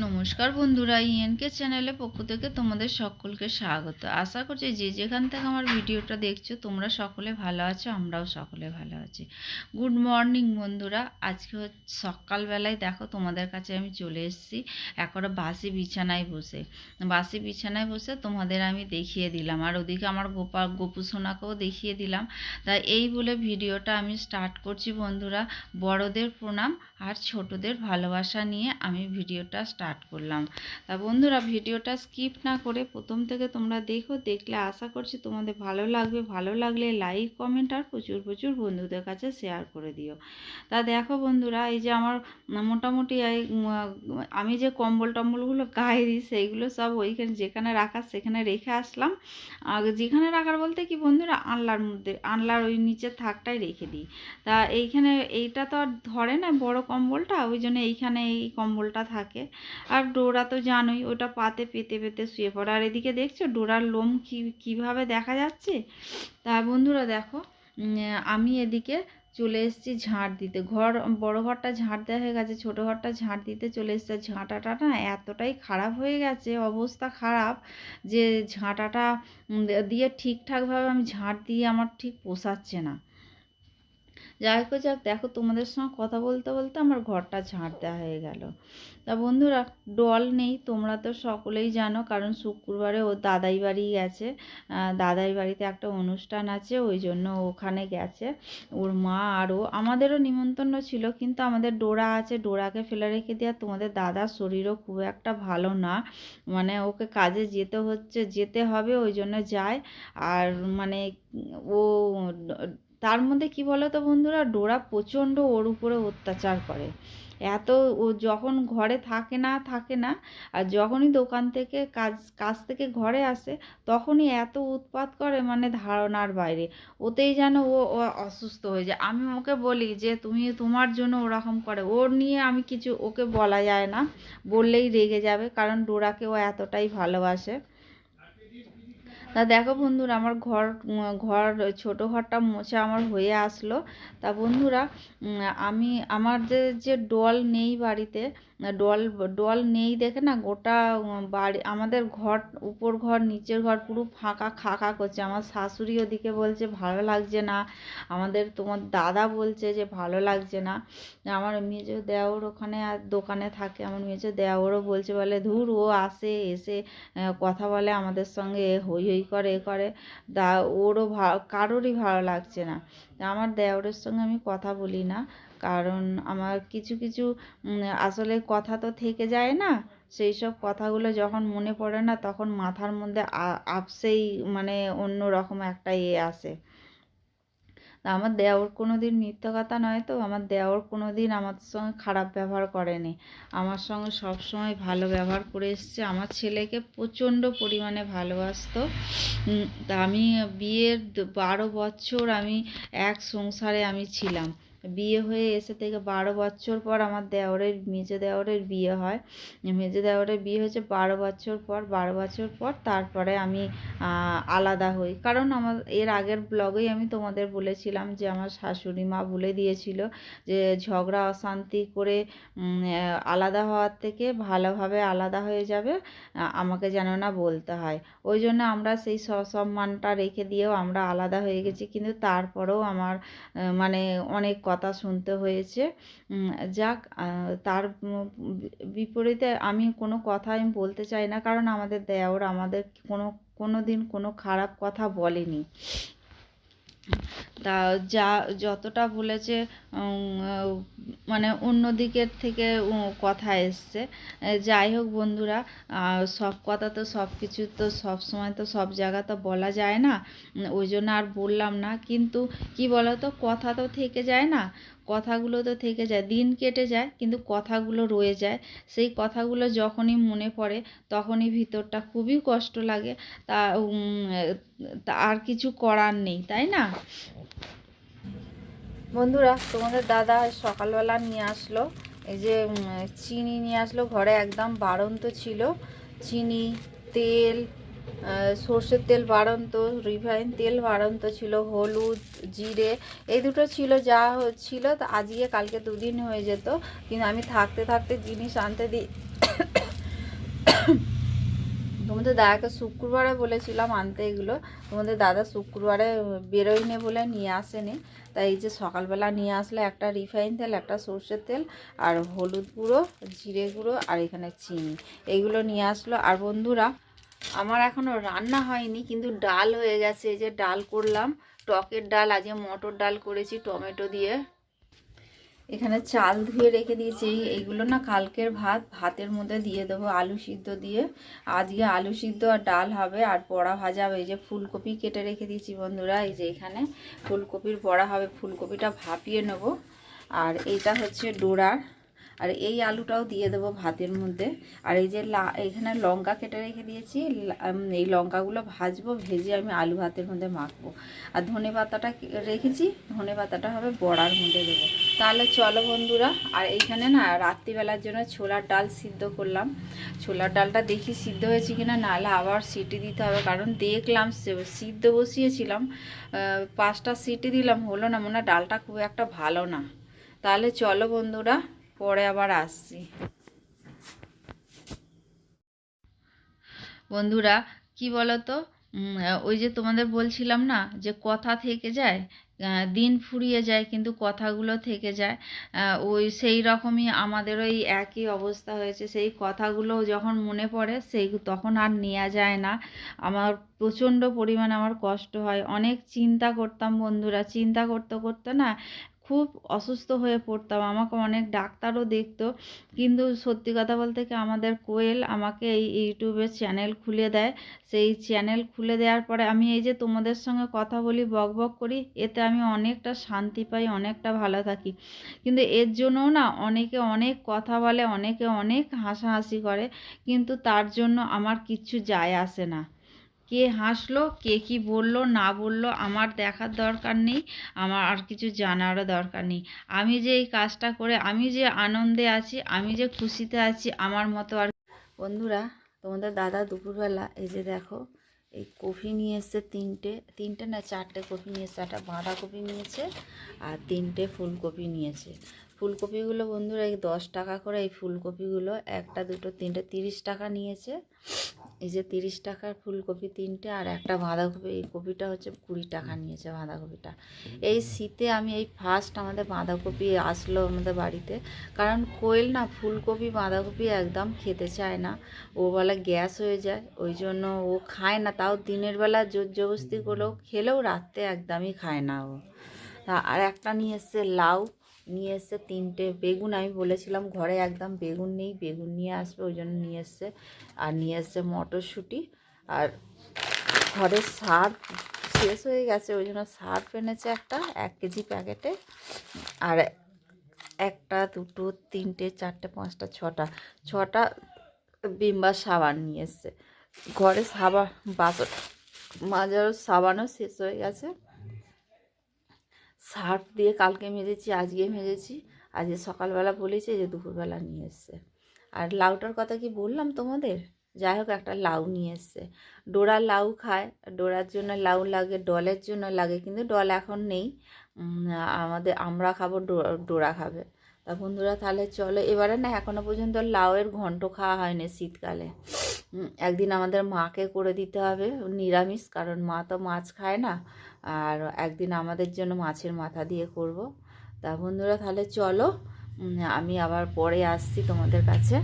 নমস্কার বন্ধুরা, ইএনকে চ্যানেলে পক্ষ থেকে তোমাদের সকলকে স্বাগত। আশা করছি যে যেখান থেকে আমার ভিডিওটা দেখছো তোমরা সকলে ভালো আছো, আমরাও সকলে ভালো আছি। গুড মর্নিং বন্ধুরা। আজকে সকালবেলায় দেখো তোমাদের কাছে আমি চলে এসেছি একেবারে বাসি বিছানায় বসে তোমাদের আমি দেখিয়ে দিলাম, আর ওদিকে আমার গোপু সোনাকেও দেখিয়ে দিলাম। তাই এই বলে ভিডিওটা আমি স্টার্ট করছি বন্ধুরা। বড়দের প্রণাম আর ছোটদের ভালোবাসা নিয়ে আমি ভিডিওটা স্টার্ট করলাম। তা বন্ধুরা, ভিডিওটা স্কিপ না করে প্রথম থেকে তোমরা দেখলে আশা করছি তোমাদের ভালো লাগবে। ভালো লাগলে লাইক কমেন্ট আর প্রচুর প্রচুর বন্ধুদের কাছে শেয়ার করে দিও। তা দেখো বন্ধুরা, এই যে আমার মোটামুটি আমি যে কম্বল টম্বলগুলো গায়ে দিই সেইগুলো সব ওইখানে যেখানে রাখার সেখানে রেখে আসলাম। আর যেখানে রাখার বলতে কি বন্ধুরা, আনলার ওই নিচের থাকটাই রেখে দিই। তা এইখানে এইটা তো আর ধরে না বড় কম্বলটা, ওই জন্য এইখানে এই কম্বলটা থাকে। আর ডোরা তো জানোই, ওটা পাতে পেতে পেতে শুয়ে পড়ে। আর এদিকে দেখছো ডোরার লোম কিভাবে দেখা যাচ্ছে। তা বন্ধুরা দেখো, আমি এদিকে চলে এসেছি ঝাঁট দিতে। বড় ঘরটা ঝাঁট দেওয়া হয়ে গেছে, ছোটো ঘরটা ঝাঁট দিতে চলে এসেছে। ঝাঁটাটা না এতটাই খারাপ হয়ে গেছে, অবস্থা খারাপ, যে ঝাঁটাটা দিয়ে ঠিকঠাকভাবে আমি ঝাঁট দিয়ে আমার ঠিক পোষাচ্ছে না। যাই হোক যাক, দেখো তোমাদের সঙ্গে কথা বলতে বলতে আমার ঘরটা ঝাঁট দেওয়া হয়ে গেল। তা বন্ধুরা, ডল নেই, তোমরা তো সকলেই জানো, কারণ শুক্রবারে ও দাদাই বাড়ি গেছে। দাদাই বাড়িতে একটা অনুষ্ঠান আছে, ওই জন্য ওখানে গেছে ওর মা। আরও আমাদেরও নিমন্ত্রণ ছিল, কিন্তু আমাদের ডোরা আছে, ডোরাকে ফেলে রেখে দেওয়া। তোমাদের দাদার শরীরও খুব একটা ভালো না, মানে ওকে কাজে যেতে হবে, ওই জন্য যায়। আর মানে ও তার মধ্যে কি বলো তো বন্ধুরা, ডোরা প্রচণ্ড ওর উপরে অত্যাচার করে। এত ও যখন ঘরে থাকে না, আর যখনই দোকান থেকে কাজ থেকে ঘরে আসে তখনই এত উৎপাত করে, মানে ধারণার বাইরে। ওতেই যেন ও অসুস্থ হয়ে যায়। আমি ওকে বলি যে তোমার জন্য ওরকম করে, ওর নিয়ে আমি কিছু ওকে বলা যায় না, বললেই রেগে যাবে, কারণ ডোরাকে ও এতটাই ভালোবাসে। তা দেখো বন্ধুরা, আমার ঘর ছোটো ঘরটা মোছা আমার হয়ে আসলো। তা বন্ধুরা, আমার যে ডল নেই বাড়িতে, ডল নেই দেখে না গোটা বাড়ি, আমাদের ঘর, উপর ঘর নিচের ঘর পুরো ফাঁকা খাকা করছে। আমার শাশুড়ি ওদিকে বলছে ভালো লাগছে না, তোমার দাদা বলছে যে ভালো লাগছে না। আমার মেজো দেওর ওখানে আর দোকানে থাকে, আমার মেজো দেওরও বলছে, বলে ধুর, ও এসে কথা বলে আমাদের সঙ্গে, হই হই করে ওরও কারোরই ভালো লাগছে না। আমার দেওরের সঙ্গে আমি কথা বলি না, কারণ আমার কিছু কিছু আসলে কথা তো থেকে যায় না। সেই সব কথাগুলো যখন মনে পড়ে না, তখন মাথার মধ্যে আপসেই মানে অন্য রকম একটা আসে। তা আমার দেওর কোনো দিন মিথ্যা কথা নয়, তো আমার দেওর কোনো দিন আমার সঙ্গে খারাপ ব্যবহার করেনি, আমার সঙ্গে সব সময় ভালো ব্যবহার করে এসছে। আমার ছেলেকে প্রচণ্ড পরিমাণে ভালোবাসতো। তা আমি বিয়ের 12 বছর আমি এক সংসারে আমি ছিলাম। বিয়ে হয়ে এসে থেকে 12 বছর পর আমার মেজো দেওরের বিয়ে হয়। মেজো দেওরের বিয়ে হয়েছে 12 বছর পর তারপরে আমি আলাদা হই। কারণ আমার এর আগের ব্লগেই আমি তোমাদের বলেছিলাম যে আমার শাশুড়ি মা বলে দিয়েছিল যে ঝগড়া অশান্তি করে আলাদা হওয়ার থেকে ভালোভাবে আলাদা হয়ে যাবে, আমাকে যেন না বলতে হয়। ওই জন্য আমরা সেই সসম্মানটা রেখে দিয়েও আমরা আলাদা হয়ে গেছি, কিন্তু তারপরেও আমার মানে অনেক কথা শুনতে হয়েছে। যাক, তার বিপরীতে আমি কোনো কথা আমি বলতে চাই না, কারণ আমাদের দেওর আমাদের কোনো দিন কোনো খারাপ কথা বলেনি। তা যতটা বলেছে মানে অন্য দিকের থেকে কথা এসছে। যাই হোক বন্ধুরা, সব কথা তো সব কিছু তো সব সময় তো সব জায়গা তো বলা যায় না, ওই জন্য আর বললাম না। কিন্তু কি বলো তো, কথা তো থেকে যায় না, কথাগুলো তো থেকে যায়, দিন কেটে যায় কিন্তু কথাগুলো রয়ে যায়। সেই কথাগুলো যখনই মনে পড়ে তখনই ভিতরটা খুবই কষ্ট লাগে। তা আর কিছু করার নেই, তাই না বন্ধুরা? তোমাদের দাদা সকালবেলা নিয়ে আসলো, এই যে চিনি নিয়ে আসলো, ঘরে একদম বাড়ন্ত ছিল চিনি, তেল, সর্ষের তেল বাড়ন্ত, রিফাইন তেল বাড়ন্ত ছিল, হলুদ, জিরে, এই দুটো ছিল যা ছিল। আজকে কালকে 2 দিন হয়ে যেত, কিন্তু আমি থাকতে জিনিস আনতে দিই তোমাদের দাদাকে শুক্রবারে বলেছিলাম আনতে এগুলো, তোমাদের দাদা শুক্রবারে বেরোয়নি বলে নিয়ে আসেনি। তাই এই যে সকালবেলা নিয়ে আসলে একটা রিফাইন তেল, একটা সর্ষের তেল, আর হলুদ গুঁড়ো, জিরে গুঁড়ো, আর এখানে চিনি, এইগুলো নিয়ে আসলো। আর বন্ধুরা, আমার এখনও রান্না হয়নি, কিন্তু ডাল হয়ে গেছে। এই যে ডাল করলাম, টকের ডাল, আজকে মটর ডাল করেছি টমেটো দিয়ে। এখানে চাল ধুয়ে রেখে দিয়েছি, এইগুলো না কালকের ভাতের মধ্যে দিয়ে দেবো আলু সিদ্ধ দিয়ে। আজকে আলু সিদ্ধ আর ডাল হবে, আর বড়া ভাজা হবে। এই যে ফুলকপি কেটে রেখে দিয়েছি বন্ধুরা, এই যে এখানে ফুলকপির বড়া হবে, ফুলকপিটা ভাপিয়ে নেব। আর এইটা হচ্ছে ডোরার, আর এই আলুটাও দিয়ে দেবো ভাতের মধ্যে। আর এই যে এখানে লঙ্কা কেটে রেখে দিয়েছি, এই লঙ্কাগুলো ভাজবো, ভেজে আমি আলু ভাতের মধ্যে মাখবো। আর ধনে পাতাটা রেখেছি, ধনে পাতাটা হবে বড়ার মধ্যে দেবো। তাহলে চলো বন্ধুরা। আর এইখানে না রাত্রিবেলার জন্য ছোলার ডাল সিদ্ধ করলাম। ছোলার ডালটা দেখি সিদ্ধ হয়েছে কিনা, নাহলে আবার সিটি দিতে হবে। কারণ দেখলাম সিদ্ধ বসিয়েছিলাম, 5টা সিটি দিলাম, হলো না, মনে হয় ডালটা খুব একটা ভালো না। তাহলে চলো বন্ধুরা, পরে আবার আসছি। বন্ধুরা, কি বলো তো, ওই যে তোমাদের বলছিলাম না যে কথা থেকে যায়, দিন ফুরিয়ে যায় কিন্তু কথাগুলো থেকে যায়। ওই সেই রকমই আমাদের ওই একই অবস্থা হয়েছে। সেই কথাগুলো যখন মনে পড়ে তখন আর নেওয়া যায় না। আমার প্রচণ্ড পরিমাণে আমার কষ্ট হয়। অনেক চিন্তা করতাম বন্ধুরা, চিন্তা করতে করতে না খুব অসুস্থ হয়ে পড়তাম। আমাকে অনেক ডাক্তারও দেখতো, কিন্তু সত্যি কথা বলতে কি, আমাদের কোয়েল আমাকে এই ইউটিউবের চ্যানেল খুলে দেয়। সেই চ্যানেল খুলে দেওয়ার পরে আমি এই যে তোমাদের সঙ্গে কথা বলি, বক বক করি, এতে আমি অনেকটা শান্তি পাই, অনেকটা ভালো থাকি। কিন্তু এর জন্যও না অনেকে অনেক কথা বলে, অনেকে অনেক হাসাহাসি করে, কিন্তু তার জন্য আমার কিচ্ছু যায় আসে না। কে হাসলো, কে কি বললো না বললো, আমার দেখার দরকার নেই, আমার আর কিছু জানারও দরকার নেই। আমি যে এই কাজটা করে আমি যে আনন্দে আছি, আমি যে খুশিতে আছি, আমার মতো আর। বন্ধুরা, তোমাদের দাদা দুপুরবেলা এই যে দেখো, এই কফি নিয়ে এসছে, তিনটে না 4টে কফি নিয়ে এসছে। একটা বাঁধাকপি নিয়েছে আর 3টে ফুলকপি নিয়েছে। ফুলকপিগুলো বন্ধুরা এই 10 টাকা করে, এই ফুলকপিগুলো 1, 2, 3, 30 টাকা নিয়েছে। এই যে 30 টাকার ফুলকপি 3টে, আর একটা বাঁধাকপি, এই কপিটা হচ্ছে 20 টাকা নিয়েছে বাঁধাকপিটা। এই শীতে আমি এই ফার্স্ট আমাদের বাঁধাকপি আসলো আমাদের বাড়িতে। কারণ কোয়েল না ফুলকপি বাঁধাকপি একদম খেতে চায় না, ও বলে গ্যাস হয়ে যায়, ওই জন্য ও খায় না। তাও দিনের বেলা জোর জবরদস্তি করলেও খেলেও রাত্রে একদমই খায় না ও। আর একটা নিয়ে এসছে লাউ, নিয়ে এসছে 3টে বেগুন। আমি বলেছিলাম ঘরে একদম বেগুন নেই, বেগুন নিয়ে আসবে, ওই জন্য নিয়ে এসছে। আর নিয়ে এসছে মটরশুঁটি। আর ঘরের সার্ফ শেষ হয়ে গেছে, ওই জন্য সার্ফ এনেছে একটা 1 কেজি প্যাকেটে। আর 1, 2, 3, 4, 5, 6টা বিম্বার সাবান নিয়ে এসছে। ঘরে সাবান, বাসন মাজার সাবানও শেষ হয়ে গেছে। সার্ফ দিয়ে কালকে মেজেছি, আজকে মেজেছি। আজকে সকালবেলা বলেছে, যে দুপুরবেলা নিয়ে এসছে। আর লাউটার কথা কি বললাম তোমাদের? যাই হোক, একটা লাউ নিয়ে এসছে। ডোরা লাউ খায়, ডোরার জন্য লাউ লাগে, ডলের জন্য লাগে, কিন্তু ডল এখন নেই। আমরা খাবো, ডোরা খাবে। তা বন্ধুরা, তাহলে চলো এবারে না, এখনো পর্যন্ত লাউয়ের ঘন্ট খাওয়া হয়নি শীতকালে। একদিন আমাদের মাকে করে দিতে হবে নিরামিষ, কারণ মা তো মাছ খায় না। আর একদিন আমাদের জন্য মাছের মাথা দিয়ে করব। তা বন্ধুরা, তাহলে চলো, আমি আবার পরে আসছি তোমাদের কাছে।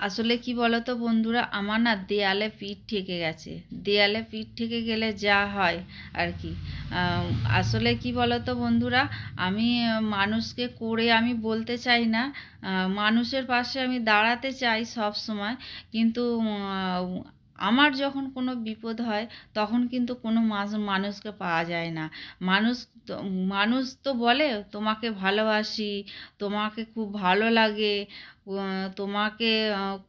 আসলে কি বলতো বন্ধুরা, আমার না দেয়ালে পিঠ ঠেকে গেছে। দেয়ালে পিঠ ঠেকে গেলে যা হয় আর কি। আসলে কি বলতো বন্ধুরা, আমি মানুষকে করে আমি বলতে চাই না, মানুষের পাশে আমি দাঁড়াতে চাই সব সময়, কিন্তু আমার যখন কোনো বিপদ হয় তখন কিন্তু কোনো মানুষকে পাওয়া যায় না। মানুষ মানুষ তো বলে তোমাকে ভালোবাসি, তোমাকে খুব ভালো লাগে, তোমাকে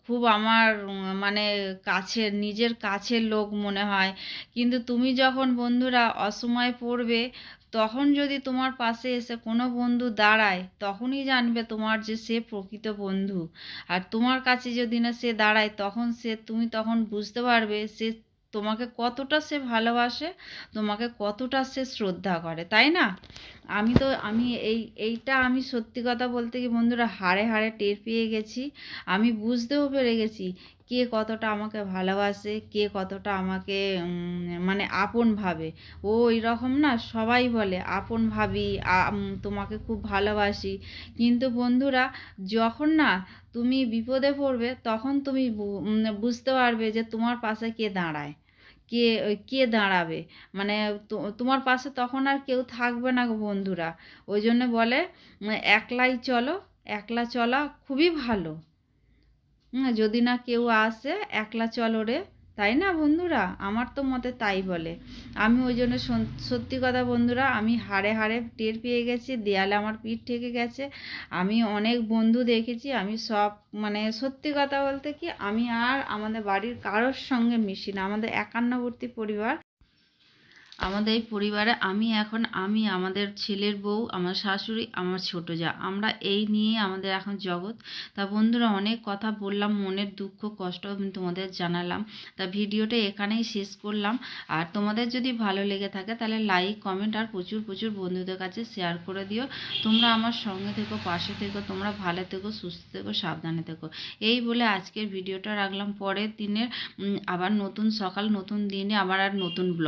খুব আমার মানে কাছের, নিজের কাছের লোক মনে হয়। কিন্তু তুমি যখন বন্ধুরা অসময়ে পড়বে, তখন যদি তোমার পাশে এসে কোনো বন্ধু দাঁড়ায়, তখনই জানবে তোমার যে সে প্রকৃত বন্ধু। আর তোমার কাছে যদি না সে দাঁড়ায়, তুমি তখন বুঝতে পারবে সে তোমাকে কতটা সে ভালোবাসে, তোমাকে কতটা সে শ্রদ্ধা করে, তাই না? এইটা আমি সত্যি কথা বলতে কি বন্ধুরা হাড়ে হাড়ে টের পেয়ে গেছি। আমি বুঝতেও পেরে গেছি কে কতটা আমাকে ভালোবাসে, কে কতটা আমাকে মানে আপন ভাবে। ও এরকম না, সবাই বলে আপন ভাবি, তোমাকে খুব ভালোবাসি। কিন্তু বন্ধুরা যখন না তুমি বিপদে পড়বে তখন তুমি বুঝতে পারবে যে তোমার পাশে কে দাঁড়ায়, কে কে দাঁড়াবে। মানে তোমার পাশে তখন আর কেউ থাকবে না গো বন্ধুরা। ওই জন্য বলে একলাই চলো, একলা চলা খুবই ভালো। যদি না কেউ আসে একলা চলো রে, তাই না বন্ধুরা? আমার তো মতে তাই বলে। আমি ওই জন্য সত্যি কথা বন্ধুরা, আমি হাড়ে হাড়ে টের পেয়ে গেছি, দেয়ালে আমার পিঠ ঠেকে গেছে। আমি অনেক বন্ধু দেখেছি, আমি সব মানে সত্যি কথা বলতে কি আমি আর আমাদের বাড়ির কারোর সঙ্গে মিশি না। আমাদের একান্নবর্তী পরিবার। আমাদের এই পরিবারে আমি আমাদের ছেলের বউ, আমার শাশুড়ি, আমার ছোট জা, আমরা এই নিয়ে আমাদের এখন জগৎ। তা বন্ধুরা অনেক কথা বললাম, মনের দুঃখ কষ্ট আমি তোমাদের জানালাম। তা ভিডিওটা এখানেই শেষ করলাম। আর তোমাদের যদি ভালো লেগে থাকে তাহলে লাইক কমেন্ট আর প্রচুর প্রচুর বন্ধুদের কাছে শেয়ার করে দিও। তোমরা আমার সঙ্গে থেকো, পাশে থেকো, তোমরা ভালো থেকো, সুস্থ থেকো, সাবধানে থেকো। এই বলে আজকের ভিডিওটা রাখলাম। পরের দিনের আবার নতুন সকাল, নতুন দিনে আবার আর নতুন ব্লগ।